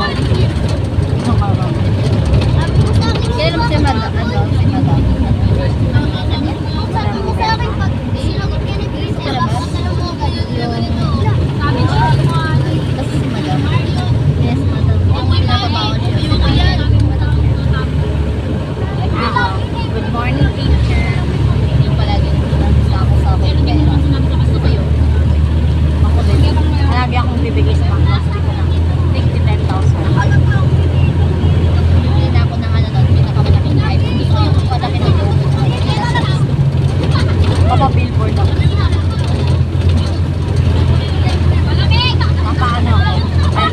Kailan mo si Madam? Ano? Si Madam? Sabi mo sa akin, pag sinagot ka ni Grace, alam mo kayo, sabi mo, Tapos si Madam? Yes, Madam. Pinapabawan siya. Good morning, teacher. Yung palagi sako-sako yung pera. Gusto ko yun. Ako din. Lagi akong bibigay sa mga class ko ng 10,000. Hindi na ako ng ano doon, pinakamalaki na iPhone. Gusto ko yung palaki na yun. Papa-billboard ako. Papaano ako?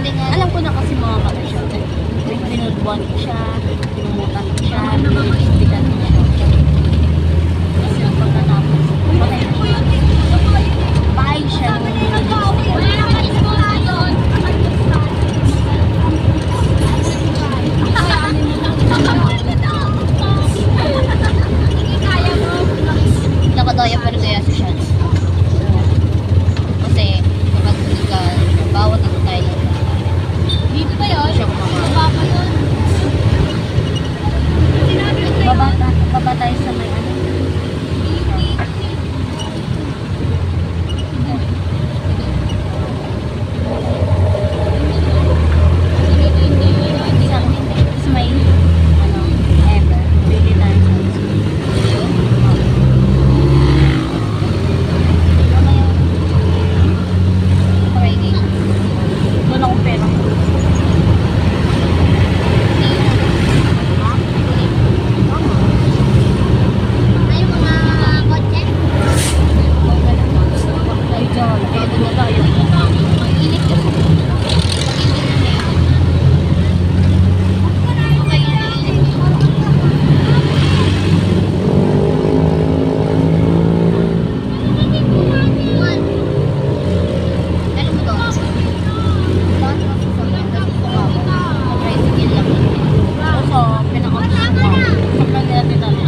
Galing nga. Alam ko na kasi mga kata siya. Pinudbuan ko siya, pinumutan ko siya, pinitigan ko siya. Kasi yung pagkatapos, patay ko siya. Bahay siya. Nakadaya pa rin kaya siya. Kasi kapag legal, bawat ang tayo. Dito ba yun? Siya kumakain. Baba pa yun. Baba tayo sa may ano. Sa may ano, ever. Bili tayo sa Friday. doon akong pera. Ay, mga kotse. Ay, Jol. Eh, doon na tayo. Init ko. Okay, init. Alam mo to? Saan ka sasakyan? Kasi kumama. Tricycle lang. So, pinaka-gusto ko. Sa kanila tinali.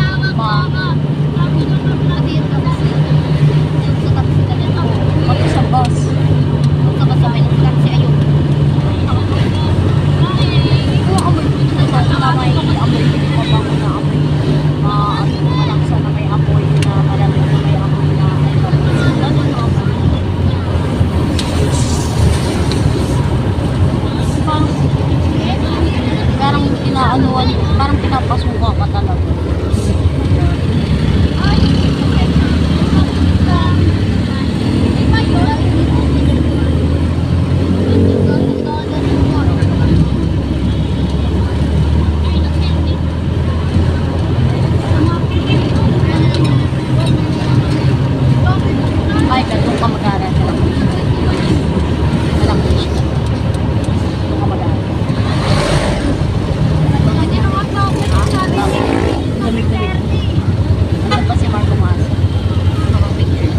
Pati yung taxi. Yung sa taxi ka din. Pati sa bus. Kung sa kasabay ng taxi, ayun. Kung amoy ko dito na may amoy ko pa ba na amoy malaksa na may amoy na malamig na may amoy na ganun na amoy. Parang inaanuan, parang pinapasuka ka talaga. Ay, ganun ka mag-aaral. Malaki siya. Ganun ka mag-aaral. Lamig-lamig. Ano pa si Marco Mas? Mga picture.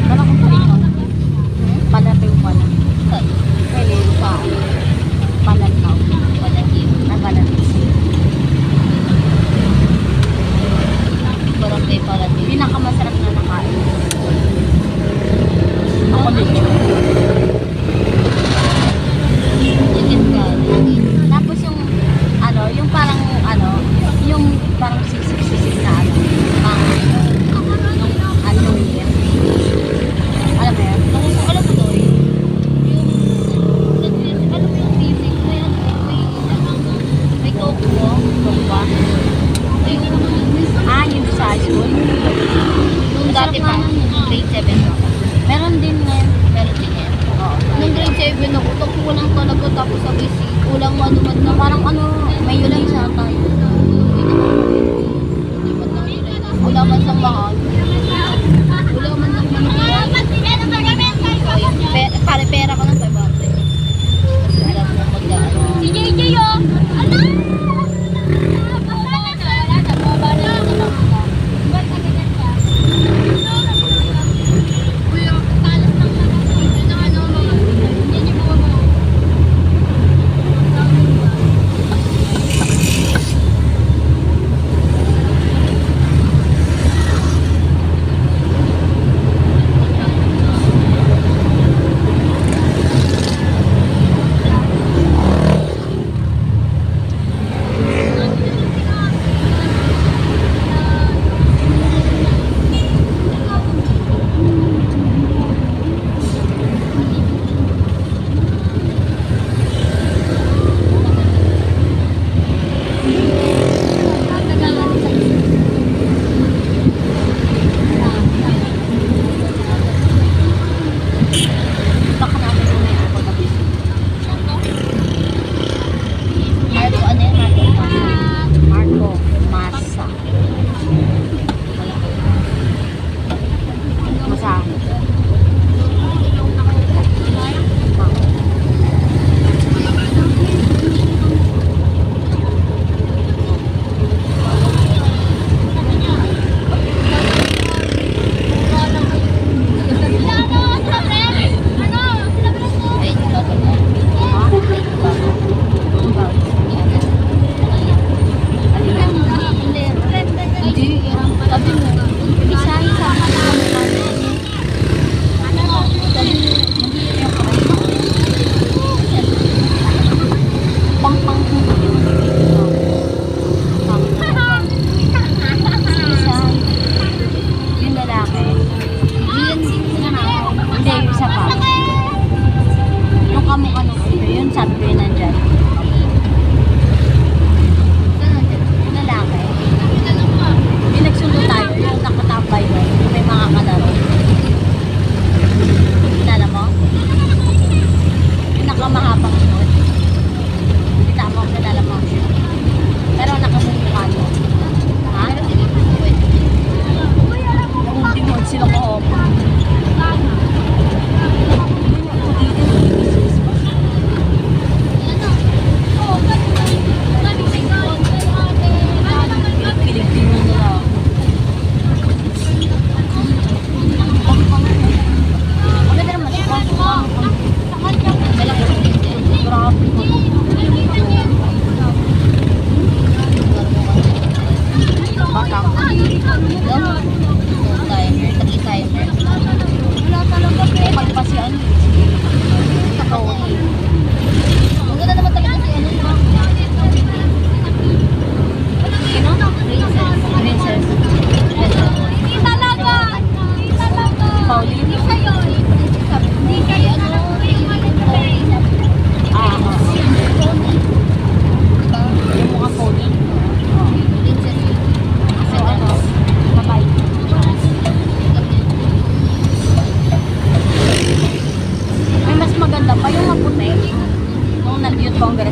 Wala kong pulito. Palataw pala. Pwede pa. Palataw. Nagalatis. Barangay Palatine. Pinakamasarap na nakain. Ako dito. Chicken curry. Tapos yung ano, yung parang ano, yung parang sisip-sisip na ano, pang ano yun. Alam mo yun? Alam mo to, alam mo yung sisig, may coke mo. Tumba. Yung sa high school. Nung dati pa, grade 7 ako. Meron din ngayon. Meron din yan. Oo. Nung grade 7 ako, kulang talaga tapos sa basic. Kulang manumad na. Parang ano, may yun sa tayo. Wala man sa mahal. Wala man sa manumad. Pare-pera ko ng 500. Kasi alam mo magdaan. Si JJ oh! Ano?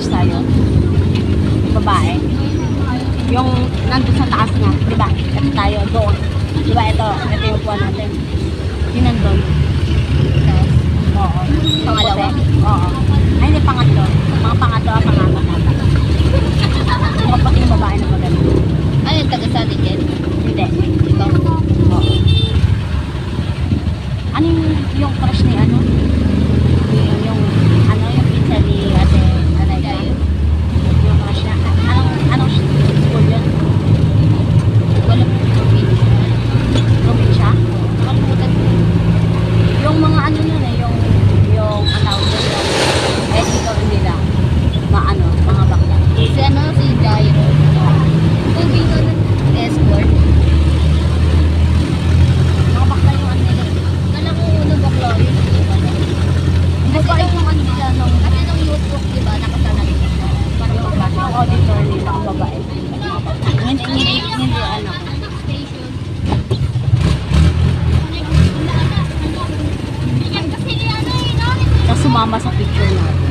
crush sa'yo? Babae. Yung nandun sa taas nga, di ba? Ito tayo, doon. Di ba, ito yung upuan natin. Yung nandun. Oo. Pangalawa? Oo. Ay, hindi, pangatlo. Mga pangatlo, pangapat ata. Mga pati yung babae na maganda. Ano yung taga sa atin din? Hindi. Ikaw? Oo. Ano yung crush ni ano? Yung ano yung pizza ni Ate Alayka? Yung crush niya. Anong school yun? Wala po Probinsya? Nakalimutan ko. Yung mga ano nun eh, yung tawag doon yung hindi lang. Mga bakla. Si ano, si Jairo. Kung di ko ng escort. Mga bakla yung ano nila. Kala ko uno bakla yun. Mabait yung ano nila nung Kasi nung youth book, di ba, nakasama rin ako. Parang yung bakla. yung auditor nila, ang babae. Hindi ano. Tapos sumama sa picture natin.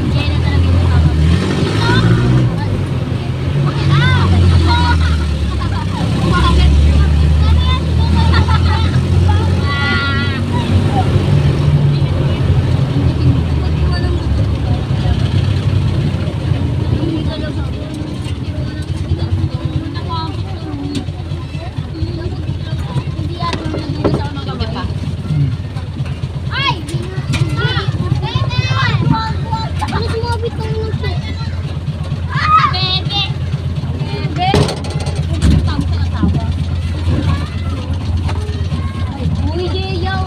Sige pa. Ay! Ano sumabit ng nagpo? Bebe! Bebe! Tama ka natawa. Uy, Jeyaw!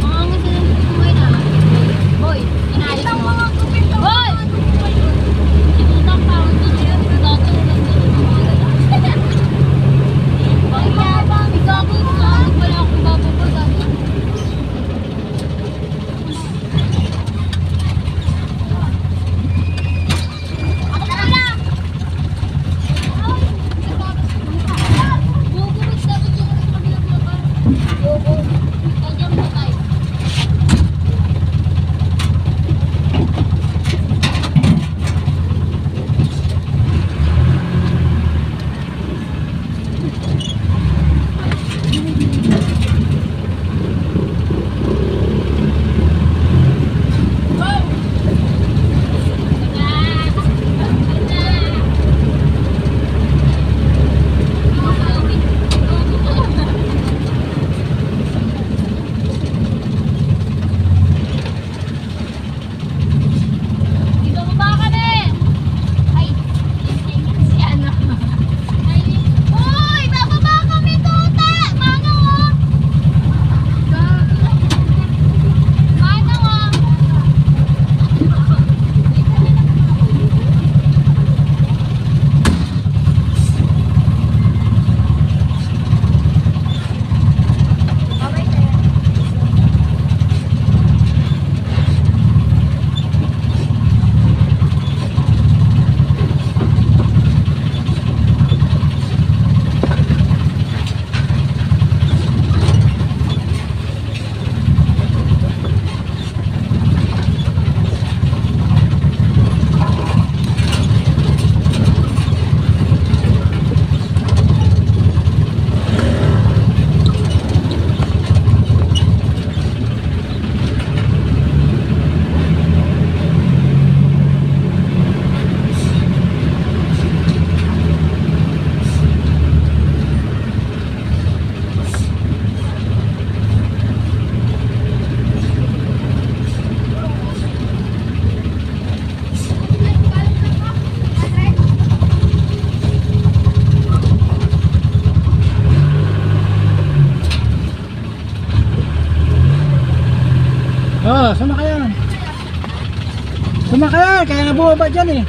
Mga gusto ng kumain na. Boy, inaayos mo. Boy! Itutang tawag na siya. Tatulog na siya. Mayabang, ikaw ko wala akong bababa. Ako na lang! Bobo, magsabi ko sa kabilang laban. Bobo, kanyang matay. Dito mo ba kami? Ay, si ano? Ay, uy, bababa kami tuta! Mano oh! Mano oh! Oh, sumakay yan. Sumakay yan, kaya nga bumaba dyan eh.